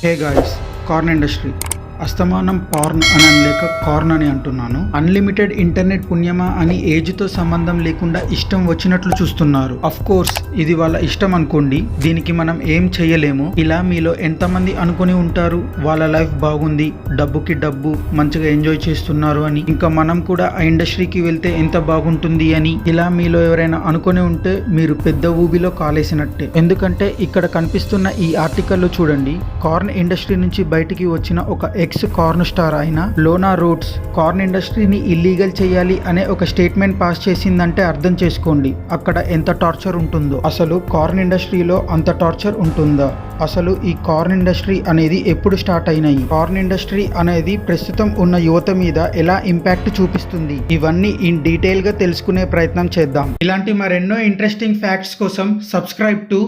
Hey guys, corn industry అస్తమానం porn అని అనలేక కార్న్ అని అంటున్నాను. అన్లిమిటెడ్ ఇంటర్నెట్ పుణ్యమా అని ఏజ్తో సంబంధం లేకుండా ఇష్టం వచ్చినట్లు చూస్తున్నారు. అఫ్ కోర్స్ ఇది వాళ్ళ ఇష్టం అనుకోండి, దీనికి మనం ఏం చేయలేము. ఇలా మీలో ఎంతమంది అనుకుని ఉంటారు వాళ్ళ లైఫ్ బాగుంది, డబ్బుకి డబ్బు, మంచిగా ఎంజాయ్ చేస్తున్నారు అని, ఇంకా మనం కూడా ఆ ఇండస్ట్రీకి వెళ్తే ఎంత బాగుంటుంది అని. ఇలా మీలో ఎవరైనా అనుకుని ఉంటే మీరు పెద్ద ఊబిలో కాలేసినట్టే. ఎందుకంటే ఇక్కడ కనిపిస్తున్న ఈ ఆర్టికల్లో చూడండి, కార్న్ ఇండస్ట్రీ నుంచి బయటికి వచ్చిన ఒక ఎక్స్ కార్న్ స్టార్ అయిన లోనా రోడ్స్ కార్న్ ఇండస్ట్రీని ఇల్లీగల్ చేయాలి అనే ఒక స్టేట్మెంట్ పాస్ చేసిందంటే అర్థం చేసుకోండి అక్కడ ఎంత టార్చర్ ఉంటుందో. అసలు కార్న్ ఇండస్ట్రీలో అంత టార్చర్ ఉంటుందా? అసలు ఈ కార్న్ ఇండస్ట్రీ అనేది ఎప్పుడు స్టార్ట్ అయినాయి? కార్న్ ఇండస్ట్రీ అనేది ప్రస్తుతం ఉన్న యువత మీద ఎలా ఇంపాక్ట్ చూపిస్తుంది? ఇవన్నీ ఇన్ డీటెయిల్ గా తెలుసుకునే ప్రయత్నం చేద్దాం. ఇలాంటి మరెన్నో ఇంట్రెస్టింగ్ ఫ్యాక్ట్స్ కోసం సబ్స్క్రైబ్ టు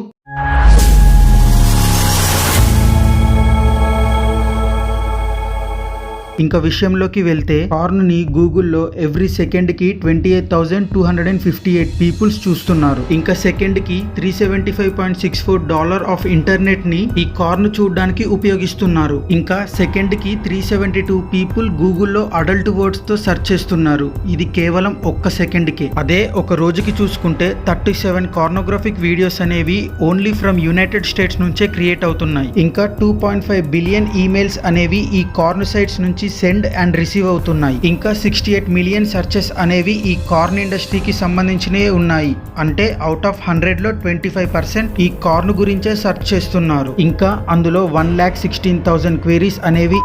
ఇంకా విషయంలోకి వెళ్తే, కార్న్ ని గూగుల్లో ఎవ్రీ సెకండ్ కి 28,258 పీపుల్స్ చూస్తున్నారు. ఇంకా సెకండ్ కి $375.64 ఆఫ్ ఇంటర్నెట్ ని ఈ కార్న్ చూడడానికి ఉపయోగిస్తున్నారు. ఇంకా సెకండ్ కి 372 పీపుల్ గూగుల్లో అడల్ట్ వర్డ్స్ తో సెర్చ్ చేస్తున్నారు. ఇది కేవలం ఒక్క సెకండ్ కే. అదే ఒక రోజుకి చూసుకుంటే 37 కార్నోగ్రాఫిక్ వీడియోస్ అనేవి ఓన్లీ ఫ్రమ్ యునైటెడ్ స్టేట్స్ నుంచే క్రియేట్ అవుతున్నాయి. ఇంకా 2.5 బిలియన్ ఈమెయిల్స్ అనేవి ఈ కార్న్ సైట్స్ నుంచి సెండ్ అండ్ రిసీవ్ అవుతున్నాయి. ఇంకా 68 మిలియన్ సర్చెస్ అనేవి ఈ కార్న్ ఇండస్ట్రీకి సంబంధించినవి ఉన్నాయి. అంటే అవుట్ ఆఫ్ 100లో 25% ఈ కార్న్ గురించే సెర్చ్ చేస్తున్నారు. ఇంకా అందులో 1,16,000 క్వెరీస్ అనేవి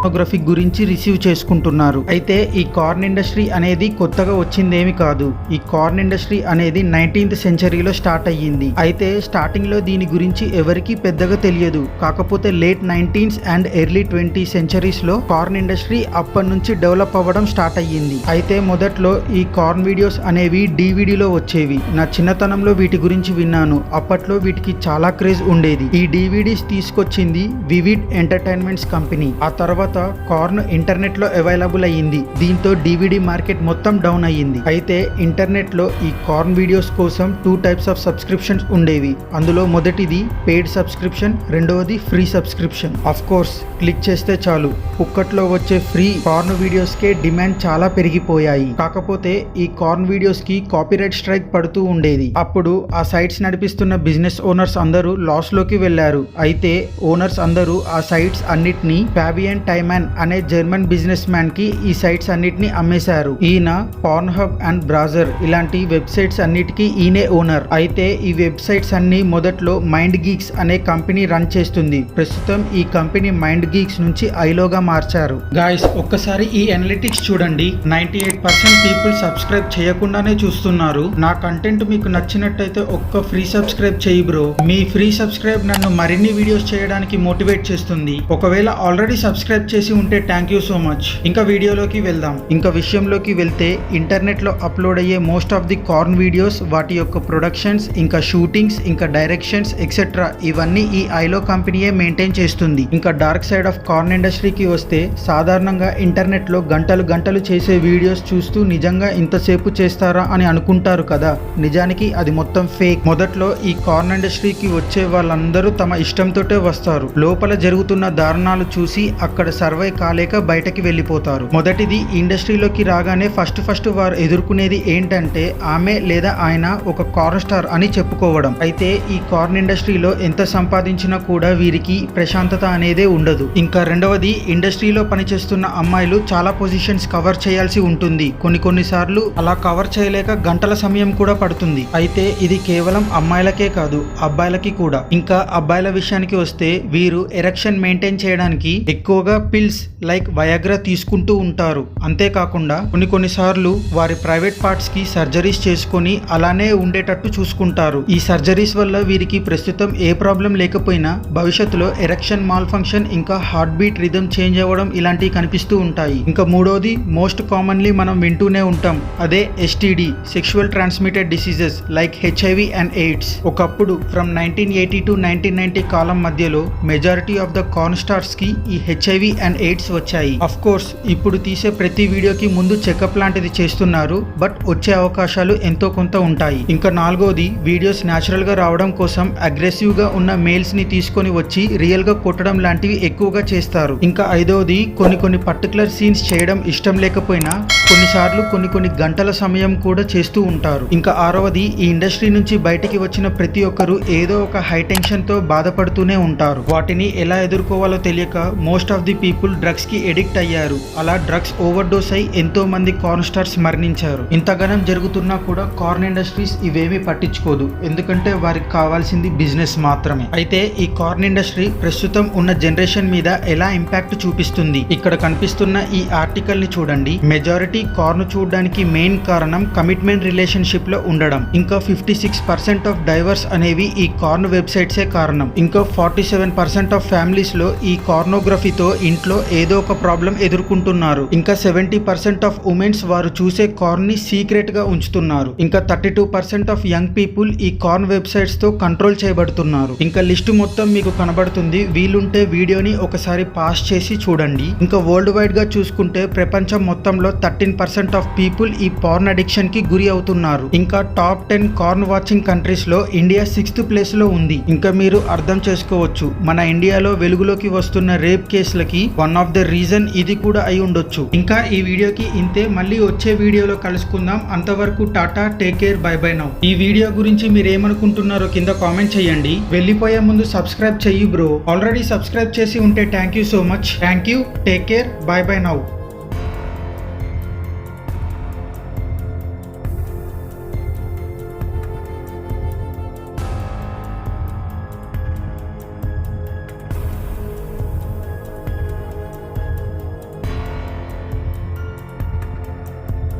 కార్నోగ్రఫీ గురించి రిసీవ్ చేసుకుంటున్నారు. అయితే ఈ కార్న్ ఇండస్ట్రీ అనేది కొత్తగా వచ్చిందేమి కాదు. ఈ కార్న్ ఇండస్ట్రీ అనేది 19th సెంచరీలో స్టార్ట్ అయ్యింది. అయితే స్టార్టింగ్ లో దీని గురించి ఎవరికి పెద్దగా తెలియదు. కాకపోతే late 19th and early 20th centuries లో కార్న్ ఇండస్ట్రీ అప్పటి నుంచి డెవలప్ అవ్వడం స్టార్ట్ అయ్యింది. అయితే మొదట్లో ఈ కార్న్ వీడియోస్ అనేవి డివిడిలో వచ్చేవి. నా చిన్నతనంలో వీటి గురించి విన్నాను. అప్పట్లో వీటికి చాలా క్రేజ్ ఉండేది. ఈ డివిడీస్ తీసుకొచ్చింది వివిడ్ ఎంటర్టైన్మెంట్స్ కంపెనీ. ఆ తర్వాత కార్న్ ఇంటర్నెట్ లో అవైలబుల్ అయ్యింది. దీంతో డివిడి మార్కెట్ మొత్తం డౌన్ అయ్యింది. అయితే ఇంటర్నెట్ లో ఈ కార్న్ వీడియోస్ కోసం 2 టైప్స్ ఆఫ్ సబ్స్క్రిప్షన్స్ ఉండేవి. అందులో మొదటిది పెయిడ్ సబ్స్క్రిప్షన్, రెండవది free subscription. Of course click చేస్తే చాలు పుక్కట్లో వచ్చే ఫ్రీ కార్న్ వీడియోస్ కే డిమాండ్ చాలా పెరిగిపోయాయి. కాకపోతే ఈ కార్న్ వీడియోస్ కి కాపీరైట్ స్ట్రైక్ పడుతూ ఉండేది. అప్పుడు ఆ సైట్స్ నడిపిస్తున్న బిజినెస్ ఓనర్స్ అందరూ లాస్ లోకి వెళ్లారు. అయితే ఓనర్స్ అందరూ ఆ సైట్స్ అన్నిటినీ ఫాబియన్ టైమన్ అనే జర్మన్ బిజినెస్ మ్యాన్ కి ఈ సైట్స్ అన్నిటిని అమ్మేశారు. ఈయన పార్న్ హబ్ అండ్ బ్రౌజర్ ఇలాంటి వెబ్సైట్స్ అన్నిటికీ ఈయనే ఓనర్. అయితే ఈ వెబ్సైట్స్ అన్ని మొదట్లో మైండ్ గీక్స్ అనే కంపెనీ రన్ చేస్తుంది. ప్రస్తుతం ఈ కంపెనీ మైండ్ గీక్స్ నుంచి ఐలోగా మార్చారు. గాయ్స్, ఒక్కసారి ఈ అనలిటిక్స్ చూడండి. 98% పీపుల్ సబ్స్క్రైబ్ చేయకుండానే చూస్తున్నారు. నా కంటెంట్ మీకు నచ్చినట్టయితే ఒక్క ఫ్రీ సబ్స్క్రైబ్ చేయి బ్రో. మీ ఫ్రీ సబ్స్క్రైబ్ నన్ను మరిన్ని వీడియోస్ చేయడానికి మోటివేట్ చేస్తుంది. ఒకవేళ ఆల్రెడీ సబ్స్క్రైబ్ చేసి ఉంటే థ్యాంక్ యూ సో మచ్. ఇంకా వీడియోలోకి వెళ్దాం. ఇంకా విషయంలోకి వెళ్తే, ఇంటర్నెట్ లో అప్లోడ్ అయ్యే most of the corn videos, వాటి యొక్క ప్రొడక్షన్స్, ఇంకా షూటింగ్స్, ఇంకా డైరెక్షన్స్ ఎక్సెట్రా ఇవన్నీ ఈ ఐలో కంపెనీయే మెయింటైన్ చేస్తుంది. ఇంకా డార్క్ సైడ్ ఆఫ్ కార్న్ ఇండస్ట్రీకి వస్తే, సాధారణంగా ఇంటర్నెట్ లో గంటలు గంటలు చేసే వీడియోస్ చూస్తూ నిజంగా ఇంతసేపు చేస్తారా అని అనుకుంటారు కదా. నిజానికి అది మొత్తం ఫేక్. మొదట్లో ఈ కార్న్ ఇండస్ట్రీకి వచ్చే వాళ్ళందరూ తమ ఇష్టంతోటే వస్తారు. లోపల జరుగుతున్న దారుణాలు చూసి అక్కడ సర్వై కాలేక బయటకి వెళ్ళిపోతారు. మొదటిది, ఇండస్ట్రీలోకి రాగానే ఫస్ట్ వారు ఎదుర్కొనేది ఏంటంటే ఆమె లేదా ఆయన ఒక కార్న్ స్టార్ అని చెప్పుకోవడం. అయితే ఈ కార్న్ ఇండస్ట్రీలో ఎంత సంపాదించినా కూడా వీరికి ప్రశాంతత అనేదే ఉండదు. ఇంకా రెండవది, ఇండస్ట్రీలో పనిచేస్తున్న అమ్మాయిలు చాలా పొజిషన్స్ కవర్ చేయాల్సి ఉంటుంది. కొన్నిసార్లు అలా కవర్ చేయలేక గంటల సమయం కూడా పడుతుంది. అయితే ఇది కేవలం అమ్మాయిలకే కాదు, అబ్బాయిలకి కూడా. ఇంకా అబ్బాయిల విషయానికి వస్తే, వీరు ఎరెక్షన్ మెయింటైన్ చేయడానికి ఎక్కువగా పిల్స్ లైక్ వయాగ్రా తీసుకుంటూ ఉంటారు. అంతేకాకుండా కొన్నిసార్లు వారి ప్రైవేట్ పార్ట్స్ కి సర్జరీస్ చేసుకొని అలానే ఉండేటట్టు చూసుకుంటారు. ఈ సర్జరీస్ వల్ల వీరికి ప్రస్తుతం ఏ ప్రాబ్లం లేకపోయినా భవిష్యత్తులో ఎరెక్షన్ మాల్ ఫంక్షన్, ఇంకా హార్ట్ బీట్ రిథమ్ చేంజ్ అవ్వడం ఇలాంటివి కనిపిస్తూ ఉంటాయి. ఇంకా మూడోది, మోస్ట్ కామన్లీ మనం వింటూనే ఉంటాం, అదే STD, sexual transmitted diseases like HIV and AIDS. ఒకప్పుడు ఫ్రమ్ 1980 to 1990 కాలం మధ్యలో majority of the corn stars కి ఈ HIV అండ్ ఎయిడ్స్ వచ్చాయి. అఫ్ కోర్స్ ఇప్పుడు తీసే ప్రతి వీడియోకి ముందు చెకప్ లాంటిది చేస్తున్నారు, బట్ వచ్చే అవకాశాలు ఎంతో కొంత ఉంటాయి. ఇంకా 4వది వీడియోస్ న్యాచురల్ గా రావడం కోసం అగ్రెసివ్ గా ఉన్న మేల్స్ ని తీసుకొని వచ్చి రియల్ గా కొట్టడం లాంటివి ఎక్కువగా చేస్తారు. ఇంకా 5వది కొన్ని పర్టికులర్ సీన్స్ చేయడం ఇష్టం లేకపోయినా కొన్నిసార్లు కొన్ని గంటల సమయం కూడా చేస్తూ ఉంటారు. ఇంకా 6వది ఈ ఇండస్ట్రీ నుంచి బయటికి వచ్చిన ప్రతి ఒక్కరు ఏదో ఒక హై టెన్షన్ తో బాధపడుతూనే ఉంటారు. వాటిని ఎలా ఎదుర్కోవాలో తెలియక most of the people drugs కి ఎడిక్ట్ అయ్యారు. అలా డ్రగ్స్ ఓవర్ డోస్ అయి ఎంతో మంది కార్న్ స్టార్స్ మరణించారు. ఇంతగానం జరుగుతున్నా కూడా కార్న్ ఇండస్ట్రీస్ ఇవేమీ పట్టించుకోదు, ఎందుకంటే వారికి కావాల్సింది బిజినెస్ మాత్రమే. అయితే ఈ కార్న్ ఇండస్ట్రీ ప్రస్తుతం ఉన్న జనరేషన్ మీద ఎలా ఇంపాక్ట్ చూపిస్తుంది? ఇక్కడ కనిపిస్తున్న ఈ ఆర్టికల్ ని చూడండి. మెజారిటీ కార్న్ చూడడానికి మెయిన్ కారణం కమిట్మెంట్ రిలేషన్షిప్ లో ఉండడం. ఇంకా 56% ఆఫ్ డైవర్స్ అనేవి ఈ కార్న్ వెబ్సైట్సే కారణం. ఇంకా 47% ఆఫ్ ఫ్యామిలీస్ లో ఈ కార్నోగ్రఫీతో ఇంట్లో ఏదో ఒక ప్రాబ్లం ఎదుర్కొంటున్నారు. ఇంకా 70% ఆఫ్ ఉమెన్స్ వారు చూసే కార్న్ ని సీక్రెట్ గా ఉంచుతున్నారు. ఇంకా 32% ఆఫ్ యంగ్ పీపుల్ ఈ కార్న్ వెబ్సైట్స్ తో కంట్రోల్ చేయబడుతున్నారు. ఇంకా లిస్ట్ మొత్తం మీకు కనబడుతుంది. వీలుంటే వీడియోని ఒకసారి పాస్ చేసి చూడండి. ఇంకా వరల్డ్ వైడ్ గా చూసుకుంటే ప్రపంచం మొత్తంలో 13% ఆఫ్ పీపుల్ ఈ పార్న్ అడిక్షన్ కి గురి అవుతున్నారు. ఇంకా టాప్ 10 కార్న్ వాచింగ్ కంట్రీస్ లో ఇండియా 6th ప్లేస్ లో ఉంది. ఇంకా మీరు అర్థం చేసుకోవచ్చు, మన ఇండియాలో వెలుగులోకి వస్తున్న రేప్ కేసులకి వన్ ఆఫ్ ద రీజన్ ఇది కూడా అయి ఉండొచ్చు. ఇంకా ఈ వీడియోకి ఇంతే. మళ్ళీ వచ్చే వీడియోలో కలుసుకుందాం. అంతవరకు Tata, take care, by by now. ఈ వీడియో గురించి మీరు ఏమనుకుంటున్నారో కింద కామెంట్ చేయండి. వెళ్ళిపోయే ముందు సబ్స్క్రైబ్ చెయ్యి బ్రో. ఆల్రెడీ సబ్స్క్రైబ్ చేసి ఉంటే thank you so much. Thank you, take care, by by now.